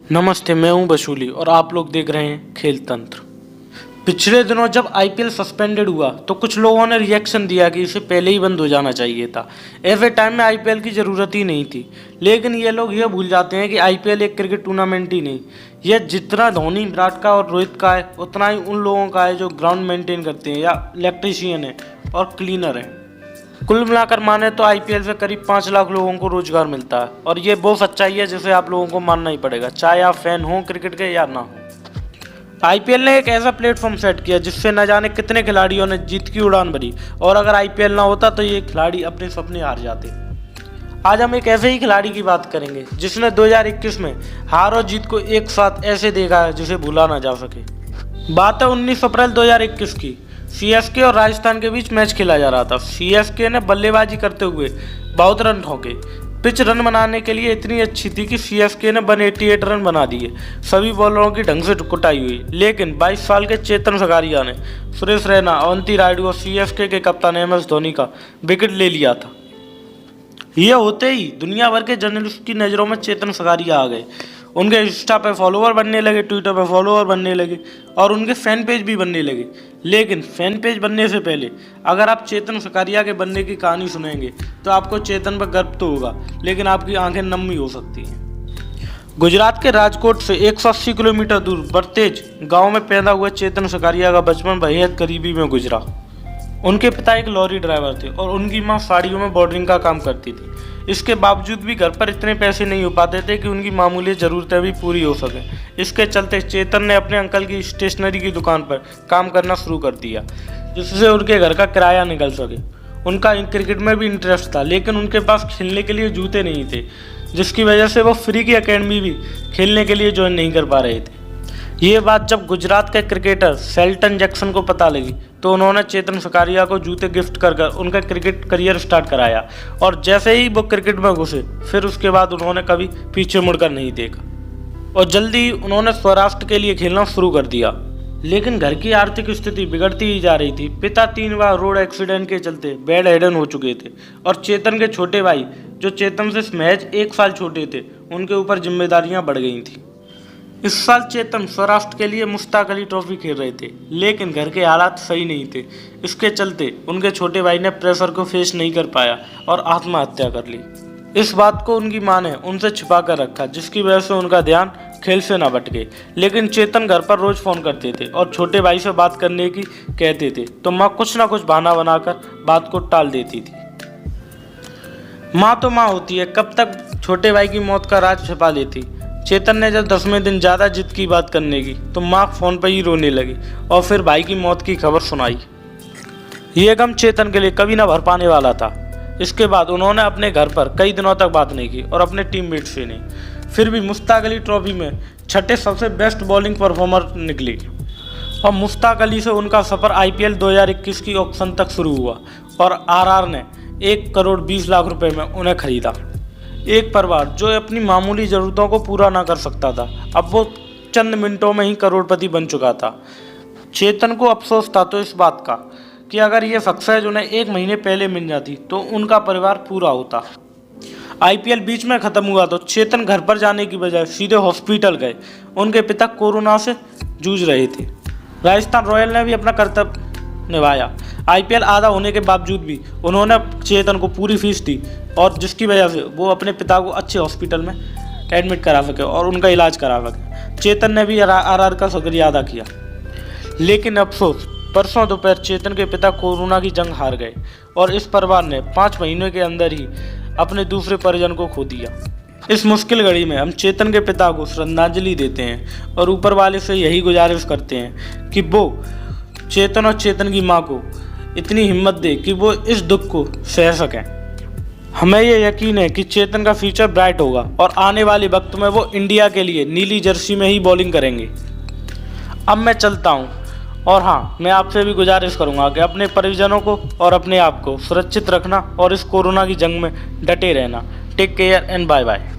नमस्ते, मैं हूं बसूली और आप लोग देख रहे हैं खेल तंत्र। पिछले दिनों जब आईपीएल सस्पेंडेड हुआ तो कुछ लोगों ने रिएक्शन दिया कि इसे पहले ही बंद हो जाना चाहिए था। ऐसे टाइम में आईपीएल की ज़रूरत ही नहीं थी। लेकिन ये लोग ये भूल जाते हैं कि आईपीएल एक क्रिकेट टूर्नामेंट ही नहीं, यह जितना धोनी, विराट का और रोहित का है उतना ही उन लोगों का है जो ग्राउंड मेंटेन करते हैं या इलेक्ट्रीशियन है और क्लीनर है। कुल मिलाकर माने तो आईपीएल से करीब 5 लाख लोगों को रोजगार मिलता है और ये वो सच्चाई है जिसे आप लोगों को मानना ही पड़ेगा, चाहे आप फैन हो क्रिकेट के या ना हो। आईपीएल ने एक ऐसा प्लेटफॉर्म सेट किया जिससे न जाने कितने खिलाड़ियों ने जीत की उड़ान भरी और अगर आईपीएल ना होता तो ये खिलाड़ी अपने सपने हार जाते। आज हम एक ऐसे ही खिलाड़ी की बात करेंगे जिसने 2021 में हार और जीत को एक साथ ऐसे देखा है जिसे भूला ना जा सके। बात है 19 अप्रैल 2021 की। सीएसके और राजस्थान के बीच मैच खेला जा रहा था। सीएसके ने बल्लेबाजी करते हुए बहुत रन ठोके। पिच रन बनाने के लिए इतनी अच्छी थी कि सीएसके ने 188 रन बना दिए, सभी बॉलरों की ढंग से कुटाई हुई। लेकिन 22 साल के चेतन सगारिया ने सुरेश रैना, अवंती रायडू और सीएसके के कप्तान MS धोनी का विकेट ले लिया था। यह होते ही दुनिया भर के जर्नलिस्ट की नज़रों में चेतन सगारिया आ गए। उनके इंस्टा पे फॉलोअर बनने लगे, ट्विटर पे फॉलोअर बनने लगे और उनके फैन पेज भी बनने लगे। लेकिन फैन पेज बनने से पहले अगर आप चेतन सकारिया के बनने की कहानी सुनेंगे तो आपको चेतन पर गर्व तो होगा, लेकिन आपकी आंखें नम भी हो सकती हैं। गुजरात के राजकोट से 180 किलोमीटर दूर बरतेज गांव में पैदा हुए चेतन सकारिया का बचपन बेहद करीबी में गुजरा। उनके पिता एक लॉरी ड्राइवर थे और उनकी मां साड़ियों में बॉर्डरिंग का काम करती थी। इसके बावजूद भी घर पर इतने पैसे नहीं हो पाते थे कि उनकी मामूली ज़रूरतें भी पूरी हो सकें। इसके चलते चेतन ने अपने अंकल की स्टेशनरी की दुकान पर काम करना शुरू कर दिया, जिससे उनके घर का किराया निकल सके। उनका क्रिकेट में भी इंटरेस्ट था, लेकिन उनके पास खेलने के लिए जूते नहीं थे, जिसकी वजह से वो फ्री की अकेडमी भी खेलने के लिए ज्वाइन नहीं कर पा रहे थे। ये बात जब गुजरात के क्रिकेटर शेल्टन जैक्सन को पता लगी तो उन्होंने चेतन सकारिया को जूते गिफ्ट कर उनका क्रिकेट करियर स्टार्ट कराया और जैसे ही वो क्रिकेट में घुसे फिर उसके बाद उन्होंने कभी पीछे मुड़कर नहीं देखा और जल्दी ही उन्होंने सौराष्ट्र के लिए खेलना शुरू कर दिया। लेकिन घर की आर्थिक स्थिति बिगड़ती ही जा रही थी। पिता 3 बार रोड एक्सीडेंट के चलते बेड हेडन हो चुके थे और चेतन के छोटे भाई जो चेतन से महज 1 साल छोटे थे, उनके ऊपर जिम्मेदारियां बढ़ गई थी। इस साल चेतन सौराष्ट्र के लिए मुश्ताक अली ट्रॉफी खेल रहे थे, लेकिन घर के हालात सही नहीं थे। इसके चलते उनके छोटे भाई ने प्रेशर को फेस नहीं कर पाया और आत्महत्या कर ली। इस बात को उनकी मां ने उनसे छिपा कर रखा, जिसकी वजह से उनका ध्यान खेल से न भटके। लेकिन चेतन घर पर रोज फ़ोन करते थे और छोटे भाई से बात करने की कहते थे तो माँ कुछ ना कुछ बहाना बनाकर बात को टाल देती थी। माँ तो माँ होती है, कब तक छोटे भाई की मौत का राज छिपा लेती। चेतन ने जब 10वें दिन ज़्यादा जिद की बात करने की तो माँ फ़ोन पर ही रोने लगी और फिर भाई की मौत की खबर सुनाई। ये गम चेतन के लिए कभी ना भर पाने वाला था। इसके बाद उन्होंने अपने घर पर कई दिनों तक बात नहीं की और अपने टीममेट से नहीं। फिर भी मुश्ताक अली ट्रॉफी में छठे सबसे बेस्ट बॉलिंग परफॉर्मर निकली और मुश्ताक अली से उनका सफ़र आईपीएल 2021 की ऑक्शन तक शुरू हुआ और RR ने 1 करोड़ 20 लाख रुपए में उन्हें खरीदा। एक परिवार जो अपनी मामूली ज़रूरतों को पूरा ना कर सकता था, अब वो चंद मिनटों में ही करोड़पति बन चुका था। चेतन को अफसोस था तो इस बात का कि अगर ये सक्सेस उन्हें 1 महीने पहले मिल जाती तो उनका परिवार पूरा होता। आईपीएल बीच में ख़त्म हुआ तो चेतन घर पर जाने की बजाय सीधे हॉस्पिटल गए। उनके पिता कोरोना से जूझ रहे थे। राजस्थान रॉयल ने भी अपना कर्तव्य निभाया। आईपीएल आधा होने के बावजूद भी उन्होंने चेतन को पूरी फीस दी और जिसकी वजह से वो अपने पिता को अच्छे हॉस्पिटल में एडमिट करा सके और उनका इलाज करा सके। चेतन ने भी RR का शुक्रिया अदा किया। लेकिन अफसोस, परसों दोपहर चेतन के पिता कोरोना की जंग हार गए और इस परिवार ने 5 महीनों के अंदर ही अपने दूसरे परिजन को खो दिया। इस मुश्किल घड़ी में हम चेतन के पिता को श्रद्धांजलि देते हैं और ऊपर वाले से यही गुजारिश करते हैं कि वो चेतन और चेतन की माँ को इतनी हिम्मत दे कि वो इस दुख को सह सकें। हमें ये यकीन है कि चेतन का फ्यूचर ब्राइट होगा और आने वाले वक्त में वो इंडिया के लिए नीली जर्सी में ही बॉलिंग करेंगे। अब मैं चलता हूँ और हाँ, मैं आपसे भी गुजारिश करूँगा कि अपने परिजनों को और अपने आप को सुरक्षित रखना और इस कोरोना की जंग में डटे रहना। Take care and bye bye.